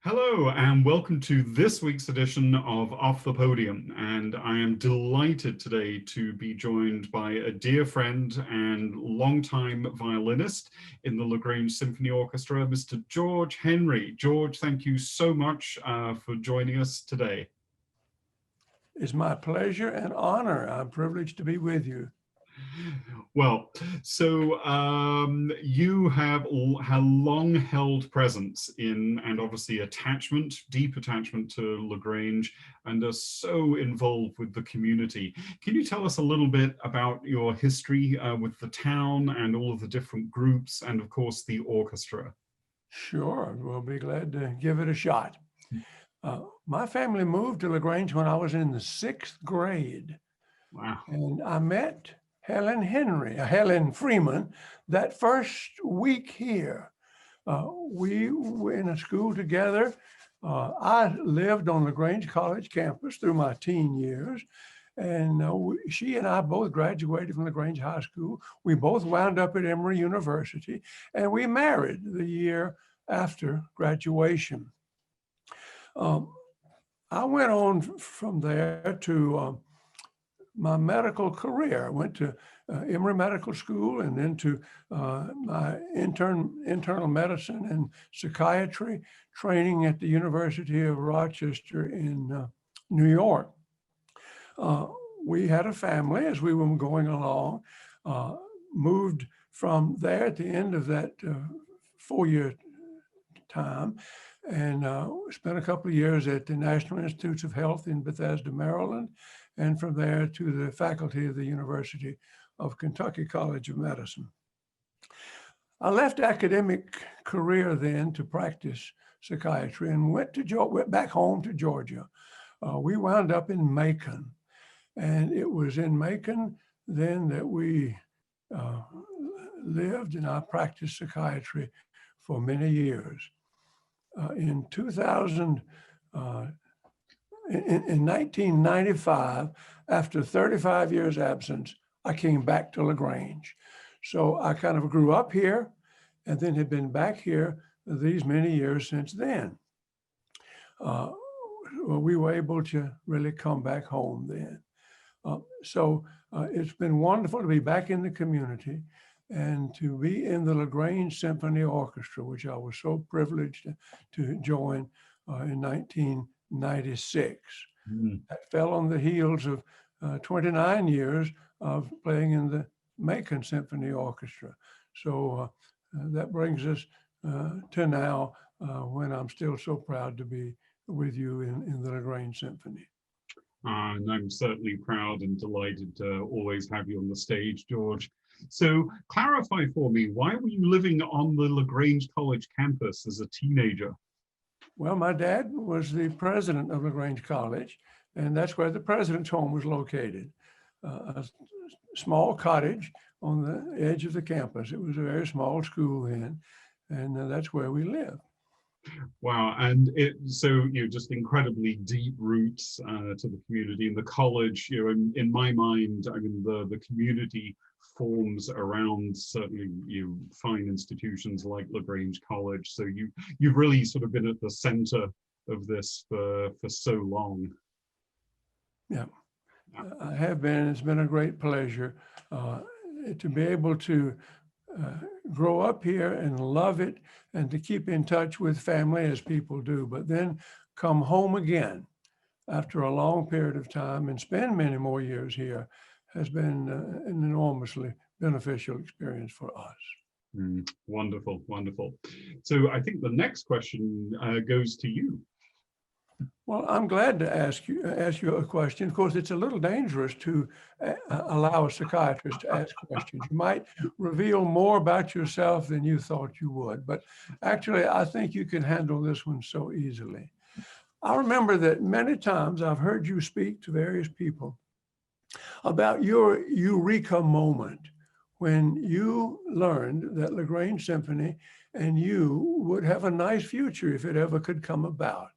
Hello, and welcome to this week's edition of Off the Podium. And I am delighted today to be joined by a dear friend and longtime violinist in the LaGrange Symphony Orchestra, Mr. George Henry. George, thank you so much for joining us today. It's my pleasure and honor. I'm privileged to be with you. Well, so you have long held presence in, and obviously deep attachment to LaGrange, and are so involved with the community. Can you tell us a little bit about your history with the town and all of the different groups, and of course the orchestra? Sure, we'll be glad to give it a shot. My family moved to LaGrange when I was in the 6th grade. Wow. And I met Helen Freeman, that first week here. We were in a school together. I lived on LaGrange College campus through my teen years. And she and I both graduated from LaGrange High School. We both wound up at Emory University, and we married the year after graduation. I went on from there to my medical career. I went to Emory Medical School and then to my internal medicine and psychiatry training at the University of Rochester in New York. We had a family as we were going along, moved from there at the end of that 4-year time, and spent a couple of years at the National Institutes of Health in Bethesda, Maryland, and from there to the faculty of the University of Kentucky College of Medicine. I left academic career then to practice psychiatry and went back home to Georgia. We wound up in Macon, and it was in Macon then that we lived, and I practiced psychiatry for many years. In 1995, after 35 years absence, I came back to LaGrange. So I kind of grew up here and then had been back here these many years since then. We were able to really come back home then. So it's been wonderful to be back in the community and to be in the LaGrange Symphony Orchestra, which I was so privileged to join in 1996. That fell on the heels of 29 years of playing in the Macon Symphony Orchestra. So that brings us to now when I'm still so proud to be with you in the LaGrange Symphony. And I'm certainly proud and delighted to always have you on the stage, George. So clarify for me, why were you living on the LaGrange College campus as a teenager? Well, my dad was the president of LaGrange College, and that's where the president's home was located. A small cottage on the edge of the campus. It was a very small school then, and that's where we lived. Wow, and so just incredibly deep roots to the community and the college. In my mind, I mean the community forms around certainly fine institutions like LaGrange College. So you've really sort of been at the center of this for so long. Yeah, I have been. It's been a great pleasure to be able to grow up here and love it and to keep in touch with family as people do, but then come home again after a long period of time and spend many more years here has been an enormously beneficial experience for us. Wonderful, wonderful. So I think the next question goes to you. Well, I'm glad to ask you a question. Of course, it's a little dangerous to allow a psychiatrist to ask questions. You might reveal more about yourself than you thought you would, but actually, I think you can handle this one so easily. I remember that many times I've heard you speak to various people about your eureka moment when you learned that LaGrange Symphony and you would have a nice future if it ever could come about.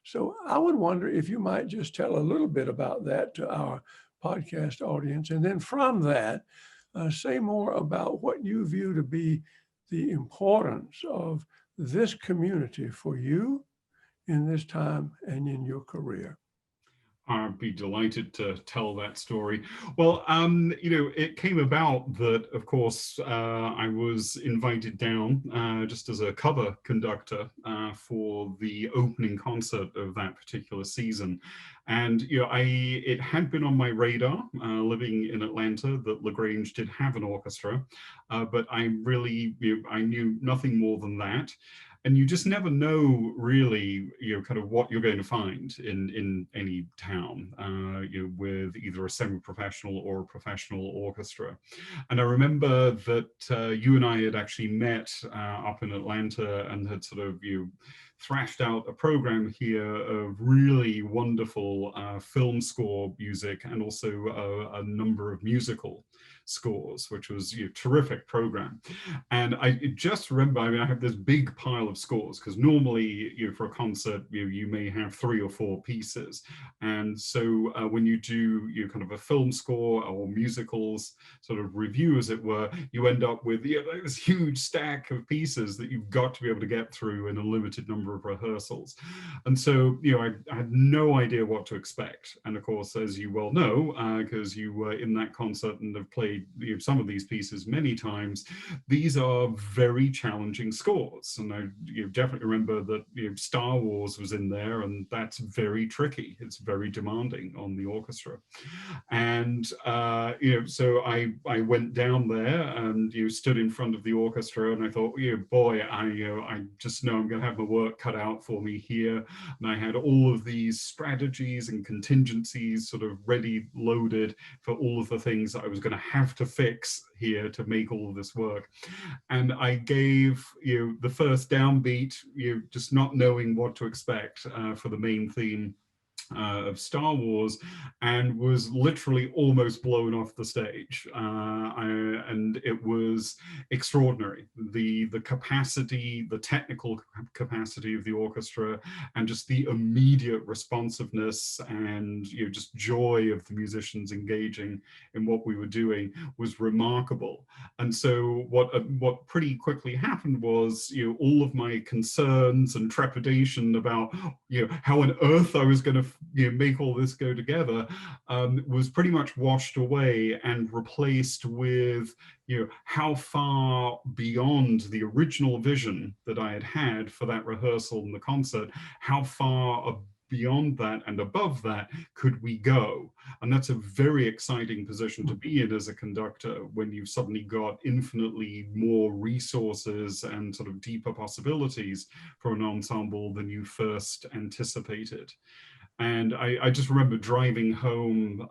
So I would wonder if you might just tell a little bit about that to our podcast audience. And then from that, say more about what you view to be the importance of this community for you, in this time and in your career? I'd be delighted to tell that story. Well, it came about that, of course, I was invited down just as a cover conductor for the opening concert of that particular season. And, it had been on my radar living in Atlanta that LaGrange did have an orchestra, but I knew nothing more than that. And you just never know really, kind of what you're going to find in any town, with either a semi-professional or a professional orchestra. And I remember that you and I had actually met up in Atlanta and had sort of thrashed out a program here of really wonderful film score music and also a number of musical scores, which was a terrific program. And I just remember, I have this big pile of scores because normally, for a concert, you may have 3 or 4 pieces. And so when you do kind of a film score or musicals sort of review, as it were, you end up with this huge stack of pieces that you've got to be able to get through in a limited number of rehearsals. And so, I had no idea what to expect. And of course, as you well know, because you were in that concert and have played some of these pieces many times, these are very challenging scores. And I definitely remember that Star Wars was in there, and that's very tricky. It's very demanding on the orchestra. And so I went down there and stood in front of the orchestra, and I thought, boy, I just know I'm going to have my work cut out for me here. And I had all of these strategies and contingencies sort of ready loaded for all of the things that I was going to have to fix here to make all of this work. And I gave the first downbeat, just not knowing what to expect for the main theme of Star Wars, and was literally almost blown off the stage. And it was extraordinary. The capacity, the technical capacity of the orchestra, and just the immediate responsiveness and just joy of the musicians engaging in what we were doing was remarkable. And so what pretty quickly happened was all of my concerns and trepidation about how on earth I was going to make all this go together was pretty much washed away and replaced with how far beyond the original vision that I had had for that rehearsal and the concert, how far beyond that and above that could we go. And that's a very exciting position to be in as a conductor, when you've suddenly got infinitely more resources and sort of deeper possibilities for an ensemble than you first anticipated. And I just remember driving home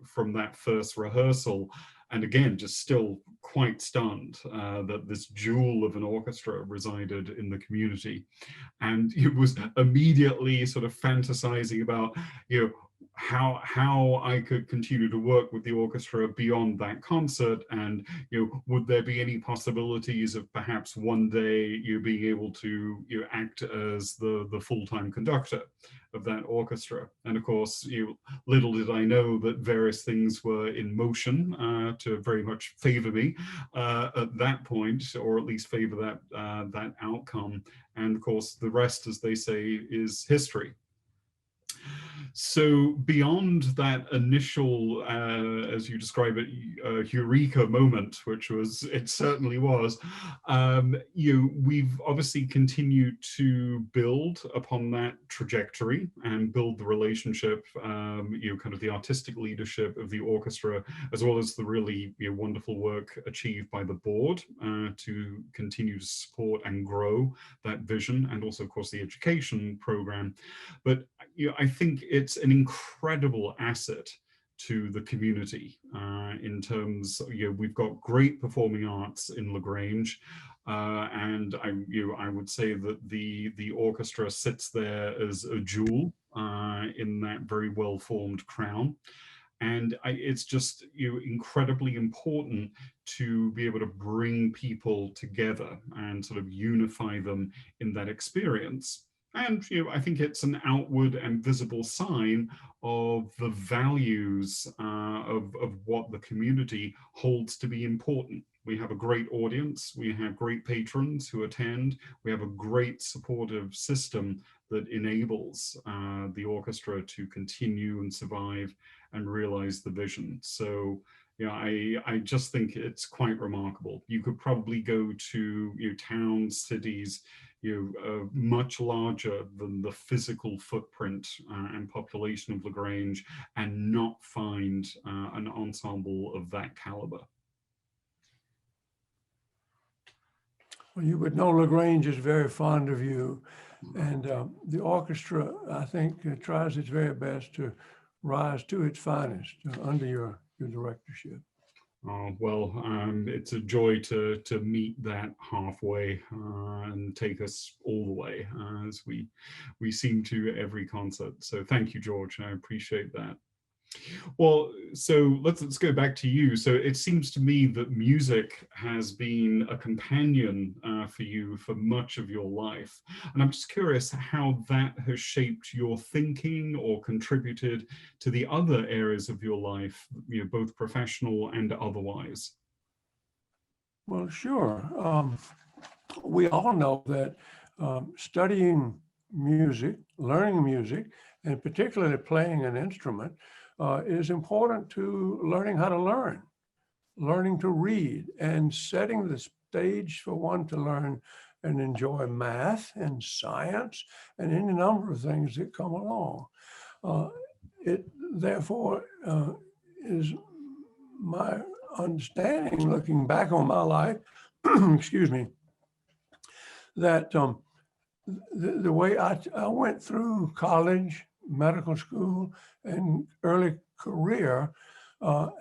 from that first rehearsal, and again, just still quite stunned that this jewel of an orchestra resided in the community. And it was immediately sort of fantasizing about, how I could continue to work with the orchestra beyond that concert, and would there be any possibilities of perhaps one day being able to act as the full-time conductor of that orchestra. And of course, little did I know that various things were in motion to very much favor me at that point, or at least favor that outcome. And of course, the rest, as they say, is history. So beyond that initial, as you describe it, eureka moment, which it certainly was, we've obviously continued to build upon that trajectory and build the relationship, kind of the artistic leadership of the orchestra, as well as the really wonderful work achieved by the board to continue to support and grow that vision, and also, of course, the education program. But I think it's an incredible asset to the community in terms, we've got great performing arts in LaGrange, and I would say that the orchestra sits there as a jewel in that very well-formed crown. And it's just incredibly important to be able to bring people together and sort of unify them in that experience. And I think it's an outward and visible sign of the values of what the community holds to be important. We have a great audience. We have great patrons who attend. We have a great supportive system that enables the orchestra to continue and survive and realize the vision. So, I just think it's quite remarkable. You could probably go to towns, cities, much larger than the physical footprint and population of LaGrange, and not find an ensemble of that caliber. Well, you would know LaGrange is very fond of you, and the orchestra, I think, tries its very best to rise to its finest under your directorship. Well, it's a joy to meet that halfway and take us all the way, as we seem to every concert. So thank you, George. I appreciate that. Well, so let's go back to you. So it seems to me that music has been a companion for you for much of your life. And I'm just curious how that has shaped your thinking or contributed to the other areas of your life, both professional and otherwise. Well, sure. We all know that studying music, learning music, and particularly playing an instrument is important to learning how to learning to read, and setting the stage for one to learn and enjoy math and science and any number of things that come along. It therefore is my understanding, looking back on my life, excuse me, that the way I went through college, medical school, and early career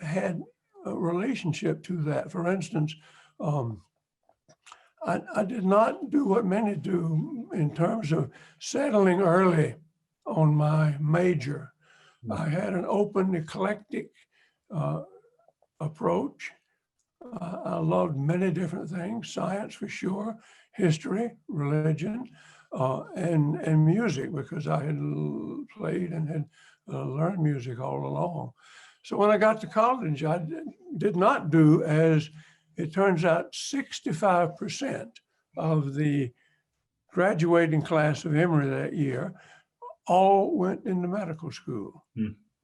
had a relationship to that. For instance, I did not do what many do in terms of settling early on my major. I had an open, eclectic approach. I loved many different things, science for sure, history, religion, and music, because I had played and had learned music all along. So when I got to college, I did not do, as it turns out, 65% of the graduating class of Emory that year all went into medical school.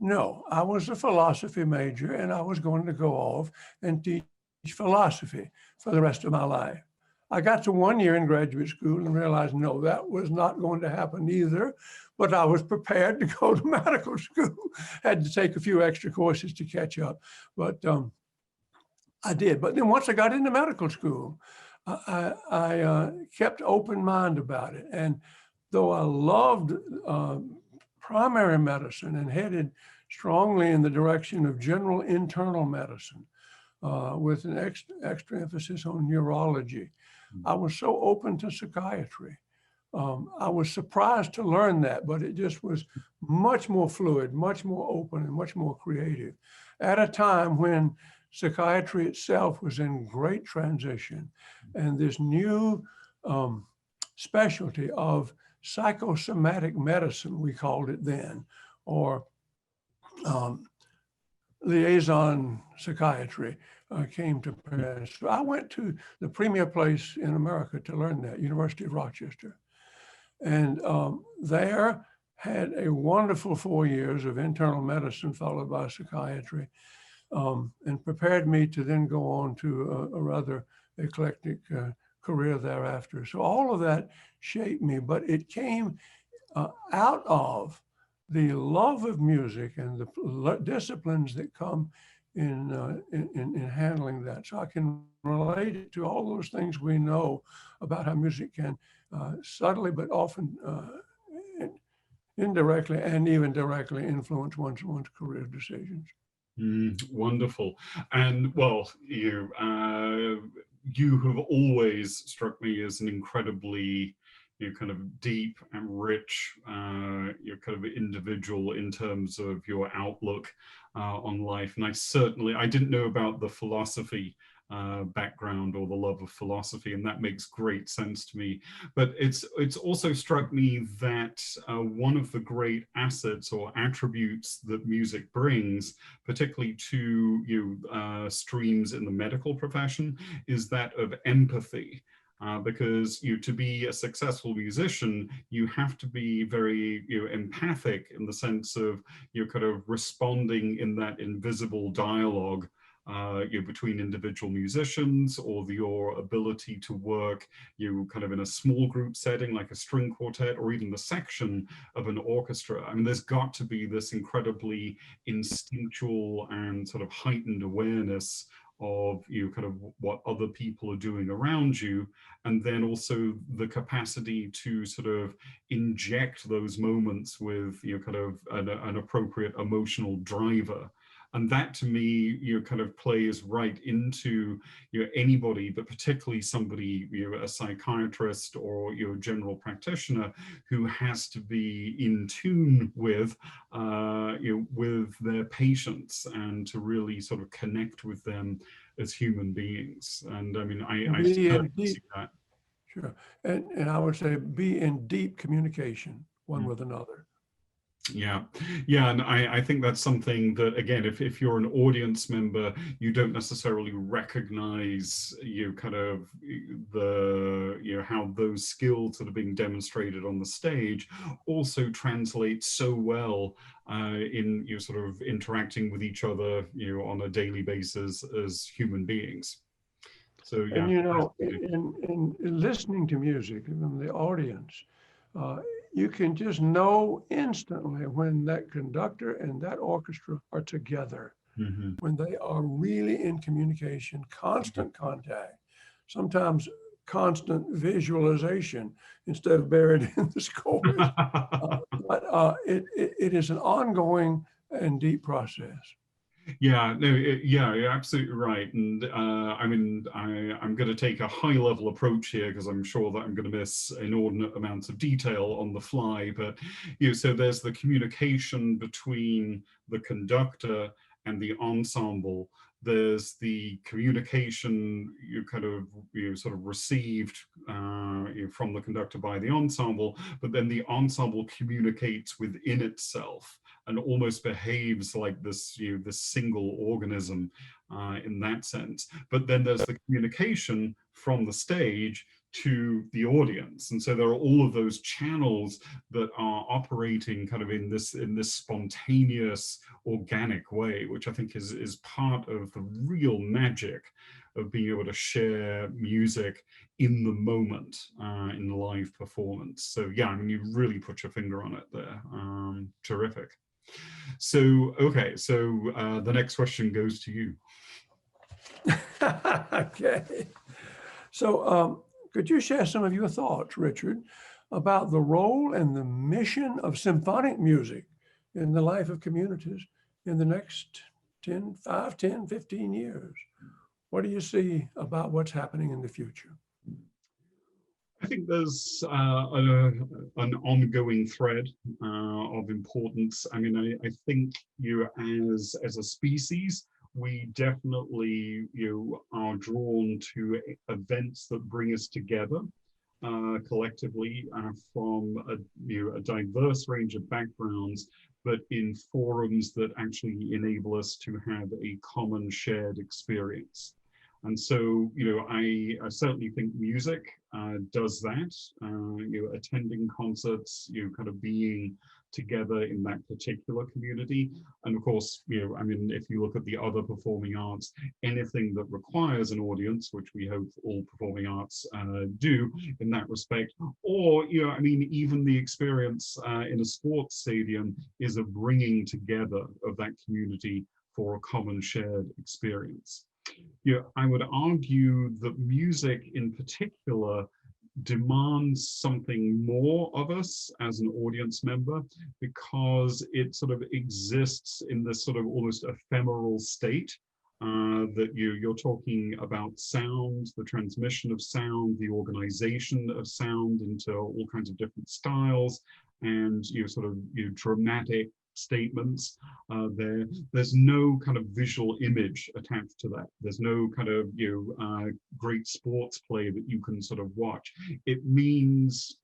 No, I was a philosophy major, and I was going to go off and teach philosophy for the rest of my life. I got to 1 year in graduate school and realized, no, that was not going to happen either, but I was prepared to go to medical school. Had to take a few extra courses to catch up, but I did. But then once I got into medical school, I kept open mind about it. And though I loved primary medicine and headed strongly in the direction of general internal medicine, with an extra emphasis on neurology, I was so open to psychiatry. I was surprised to learn that, but it just was much more fluid, much more open, and much more creative at a time when psychiatry itself was in great transition. And this new specialty of psychosomatic medicine, we called it then, or liaison psychiatry, came to pass. So I went to the premier place in America to learn that, University of Rochester. And there had a wonderful 4 years of internal medicine followed by psychiatry, and prepared me to then go on to a rather eclectic career thereafter. So all of that shaped me, but it came out of the love of music and the disciplines that come in handling that. So I can relate it to all those things we know about how music can subtly, but often indirectly and even directly influence one's career decisions. Wonderful. And well, you have always struck me as an incredibly kind of deep and rich kind of individual in terms of your outlook on life. And I didn't know about the philosophy background or the love of philosophy, and that makes great sense to me. But it's also struck me that one of the great assets or attributes that music brings, particularly to streams in the medical profession, is that of empathy. Because to be a successful musician, you have to be very empathic in the sense of kind of responding in that invisible dialogue between individual musicians, or your ability to work kind of in a small group setting like a string quartet, or even the section of an orchestra. I mean, there's got to be this incredibly instinctual and sort of heightened awareness of kind of what other people are doing around you, and then also the capacity to sort of inject those moments with kind of an appropriate emotional driver. And that, to me, kind of plays right into anybody, but particularly somebody, a psychiatrist or general practitioner, who has to be in tune with with their patients, and to really sort of connect with them as human beings. And I mean, I certainly see that. Sure, and I would say be in deep communication one with another. Yeah, and I think that's something that, again, if you're an audience member, you don't necessarily recognize kind of the how those skills that are being demonstrated on the stage also translate so well in sort of interacting with each other on a daily basis as human beings. So yeah, and in listening to music from the audience, you can just know instantly when that conductor and that orchestra are together, when they are really in communication, constant contact, sometimes constant visualization instead of buried in the scores. But it is an ongoing and deep process. Yeah, no, you're absolutely right. And I mean, I'm going to take a high level approach here, because I'm sure that I'm going to miss inordinate amounts of detail on the fly. But so there's the communication between the conductor and the ensemble. There's the communication kind of sort of received from the conductor by the ensemble, but then the ensemble communicates within itself and almost behaves like this this single organism in that sense. But then there's the communication from the stage to the audience, and so there are all of those channels that are operating kind of in this spontaneous, organic way, which I think is part of the real magic of being able to share music in the moment in live performance. So yeah, I mean, you really put your finger on it there. Terrific. So okay, so the next question goes to you. Okay. So could you share some of your thoughts, Richard, about the role and the mission of symphonic music in the life of communities in the next 5, 10, 15 years? What do you see about what's happening in the future? I think there's an ongoing thread of importance. I mean, I think as a species, we definitely are drawn to events that bring us together collectively from a diverse range of backgrounds, but in forums that actually enable us to have a common shared experience. And so, I certainly think music does that. Attending concerts, kind of being together in that particular community. And of course, I mean, if you look at the other performing arts, anything that requires an audience, which we hope all performing arts do in that respect, or, I mean, even the experience in a sports stadium is a bringing together of that community for a common shared experience. I would argue that music in particular demands something more of us as an audience member, because it sort of exists in this sort of almost ephemeral state that you're talking about sound, the transmission of sound, the organization of sound into all kinds of different styles, and sort of dramatic, statements. There's no kind of visual image attached to that. There's no kind of great sports play that you can sort of watch. It means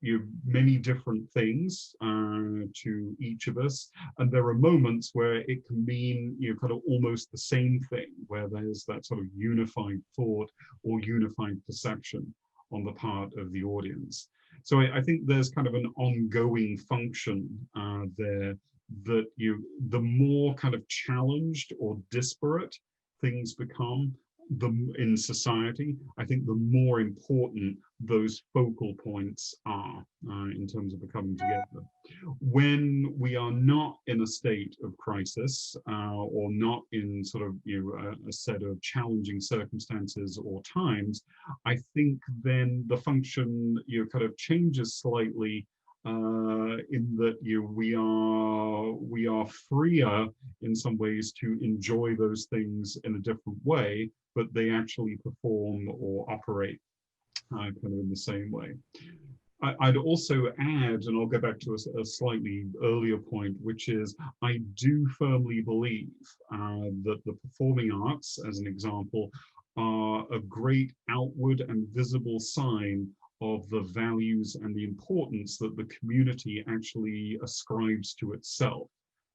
many different things to each of us, and there are moments where it can mean kind of almost the same thing, where there's that sort of unified thought or unified perception on the part of the audience. So I think there's kind of an ongoing function there, that the more kind of challenged or disparate things become in society, I think the more important those focal points are in terms of coming together. When we are not in a state of crisis or not in sort of a set of challenging circumstances or times, I think then the function kind of changes slightly, in that we are freer in some ways to enjoy those things in a different way, but they actually perform or operate kind of in the same way. I'd also add, and I'll go back to a slightly earlier point, which is I do firmly believe that the performing arts, as an example, are a great outward and visible sign of the values and the importance that the community actually ascribes to itself,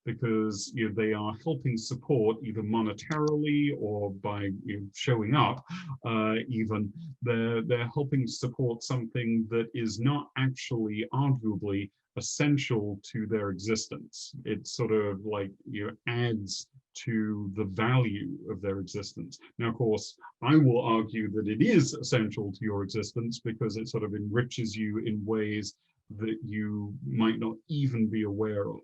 because they are helping support, either monetarily or by showing up, even they're helping support something that is not actually arguably essential to their existence. It sort of like adds to the value of their existence. Now, of course, I will argue that it is essential to your existence because it sort of enriches you in ways that you might not even be aware of.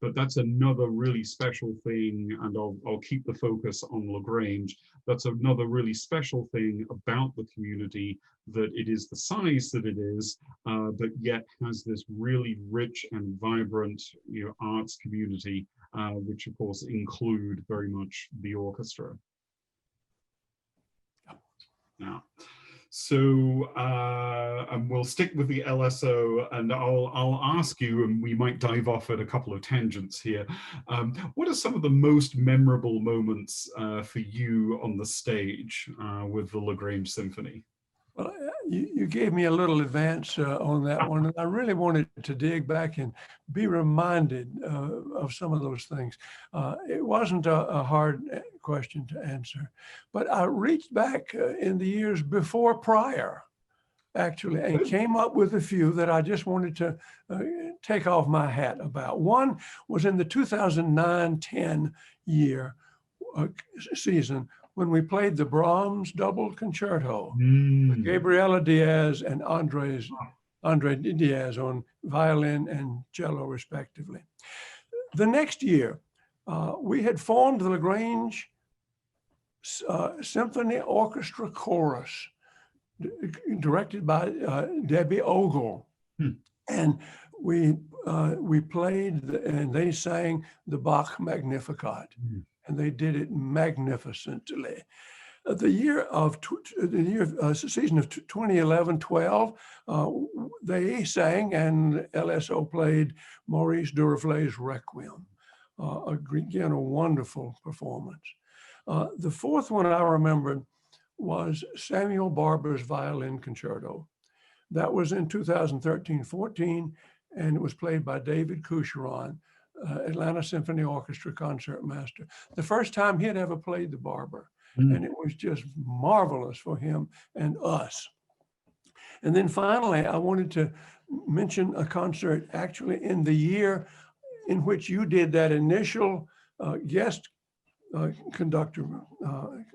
But that's another really special thing, and I'll keep the focus on LaGrange. That's another really special thing about the community, that it is the size that it is, but yet has this really rich and vibrant arts community, which of course include very much the orchestra. Now, so and we'll stick with the LSO, and I'll ask you, and we might dive off at a couple of tangents here. What are some of the most memorable moments for you on the stage with the LaGrange Symphony? Well, you gave me a little advance on that one, and I really wanted to dig back and be reminded of some of those things. It wasn't a hard question to answer, but I reached back in the years prior, actually, and came up with a few that I just wanted to take off my hat about. One was in the 2009-10 year season, when we played the Brahms double concerto with Gabriela Diaz and Andre Diaz on violin and cello, respectively. The next year, we had formed the LaGrange Symphony Orchestra Chorus, directed by Debbie Ogle. And we played, and they sang the Bach Magnificat. And they did it magnificently. The season of 2011-12, they sang, and LSO played Maurice Duruflé's Requiem. Again, a wonderful performance. The fourth one I remembered was Samuel Barber's Violin Concerto. That was in 2013-14, and it was played by David Coucheron, Atlanta Symphony Orchestra concertmaster. The first time he had ever played the Barber, and it was just marvelous for him and us. And then finally, I wanted to mention a concert actually in the year in which you did that initial guest conductor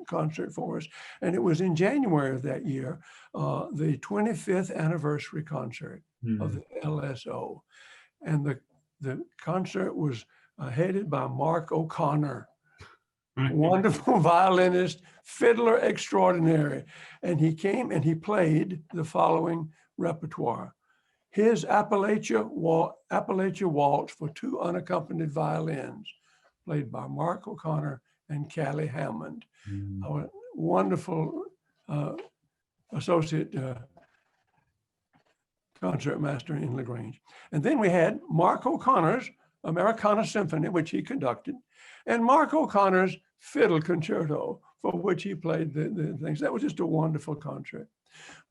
concert for us. And it was in January of that year, the 25th anniversary concert of the LSO. And the concert was headed by Mark O'Connor, wonderful violinist, fiddler extraordinary. And he came and he played the following repertoire. His Appalachia Waltz for two unaccompanied violins, played by Mark O'Connor and Callie Hammond, a wonderful associate concertmaster in LaGrange. And then we had Mark O'Connor's Americana Symphony, which he conducted, and Mark O'Connor's Fiddle Concerto, for which he played the things. That was just a wonderful concert.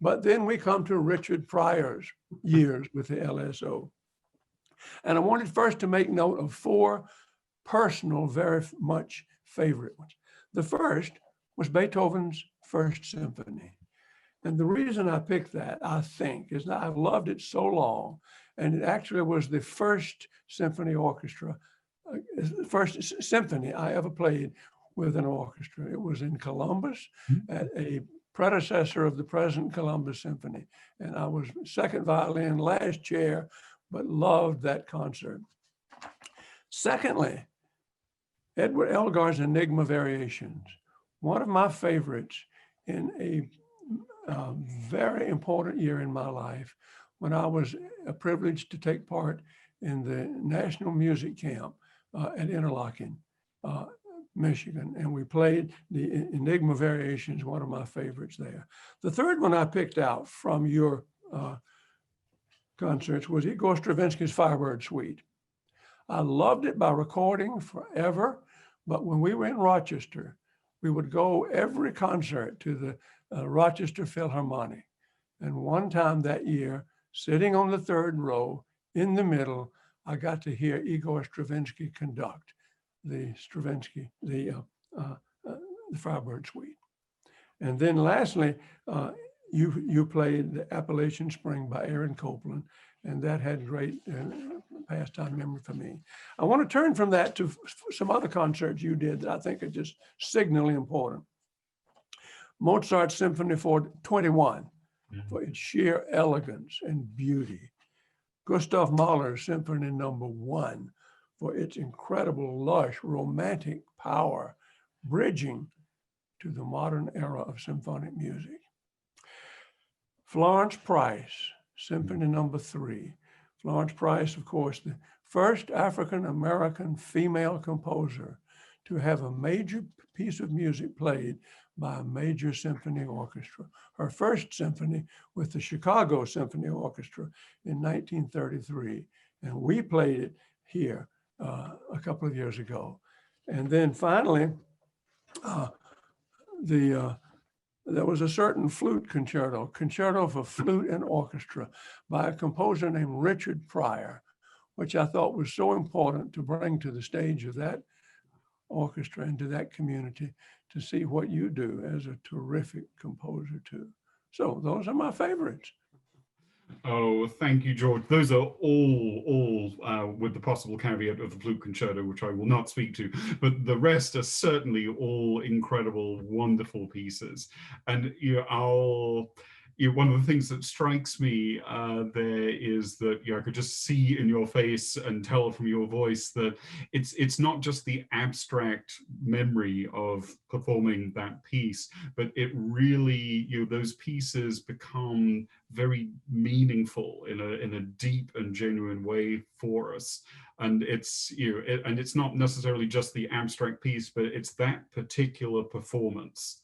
But then we come to Richard Pryor's years with the LSO. And I wanted first to make note of 4 personal, very much favorite ones. The first was Beethoven's First Symphony. And the reason I picked that, I think, is that I've loved it so long. And it actually was the first symphony orchestra, first symphony I ever played with an orchestra. It was in Columbus at a predecessor of the present Columbus Symphony. And I was second violin, last chair, but loved that concert. Secondly, Edward Elgar's Enigma Variations, one of my favorites in a very important year in my life when I was privileged to take part in the National Music Camp at Interlochen, Michigan. And we played the Enigma Variations, one of my favorites there. The third one I picked out from your concerts was Igor Stravinsky's Firebird Suite. I loved it by recording forever, but when we were in Rochester, we would go every concert to the Rochester Philharmonic. And one time that year, sitting on the third row in the middle, I got to hear Igor Stravinsky conduct the Firebird Suite. And then lastly, you played the Appalachian Spring by Aaron Copland, and that had great pastime memory for me. I want to turn from that to some other concerts you did that I think are just signally important. Mozart's Symphony for 21, for its sheer elegance and beauty. Gustav Mahler's Symphony No. 1, for its incredible, lush, romantic power, bridging to the modern era of symphonic music. Florence Price, Symphony No. 3. Florence Price, of course, the first African-American female composer to have a major piece of music played by a major symphony orchestra. Her first symphony with the Chicago Symphony Orchestra in 1933. And we played it here a couple of years ago. And then finally, there was a certain flute concerto for flute and orchestra by a composer named Richard Pryor, which I thought was so important to bring to the stage of that orchestra and to that community to see what you do as a terrific composer too. So those are my favorites. Oh, thank you, George. Those are all with the possible caveat of the flute concerto, which I will not speak to, but the rest are certainly all incredible, wonderful pieces. And one of the things that strikes me there is that I could just see in your face and tell from your voice that it's not just the abstract memory of performing that piece, but it really, those pieces become very meaningful in a deep and genuine way for us. And it's not necessarily just the abstract piece, but it's that particular performance.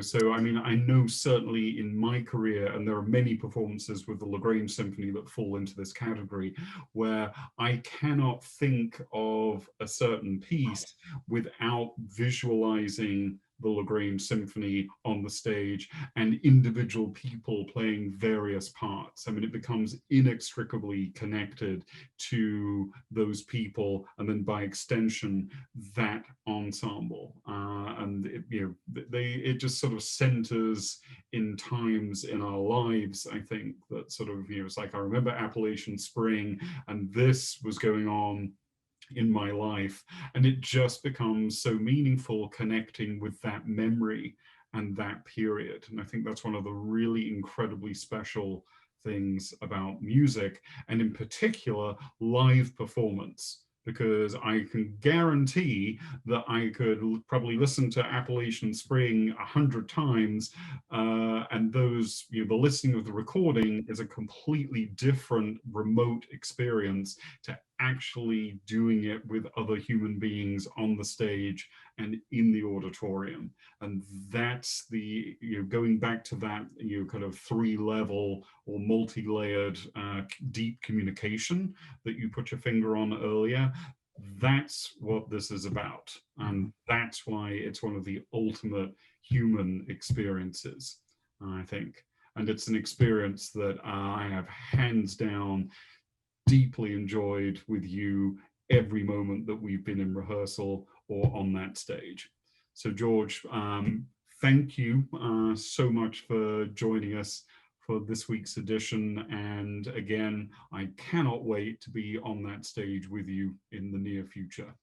So I mean, I know certainly in my career, and there are many performances with the LaGrange Symphony that fall into this category, where I cannot think of a certain piece without visualizing the LaGrange Symphony on the stage and individual people playing various parts. I mean, it becomes inextricably connected to those people, and then by extension, that ensemble. And it just sort of centers in times in our lives, I think, that sort of, it's like I remember Appalachian Spring, and this was going on in my life, and it just becomes so meaningful connecting with that memory and that period. And I think that's one of the really incredibly special things about music, and in particular live performance, because I can guarantee that I could probably listen to Appalachian Spring 100 times, and those, the listening of the recording is a completely different remote experience to actually doing it with other human beings on the stage and in the auditorium. And that's the, going back to that, kind of 3-level or multi-layered deep communication that you put your finger on earlier. That's what this is about. And that's why it's one of the ultimate human experiences, I think. And it's an experience that I have hands down deeply enjoyed with you every moment that we've been in rehearsal or on that stage. So George, thank you so much for joining us for this week's edition. And again, I cannot wait to be on that stage with you in the near future.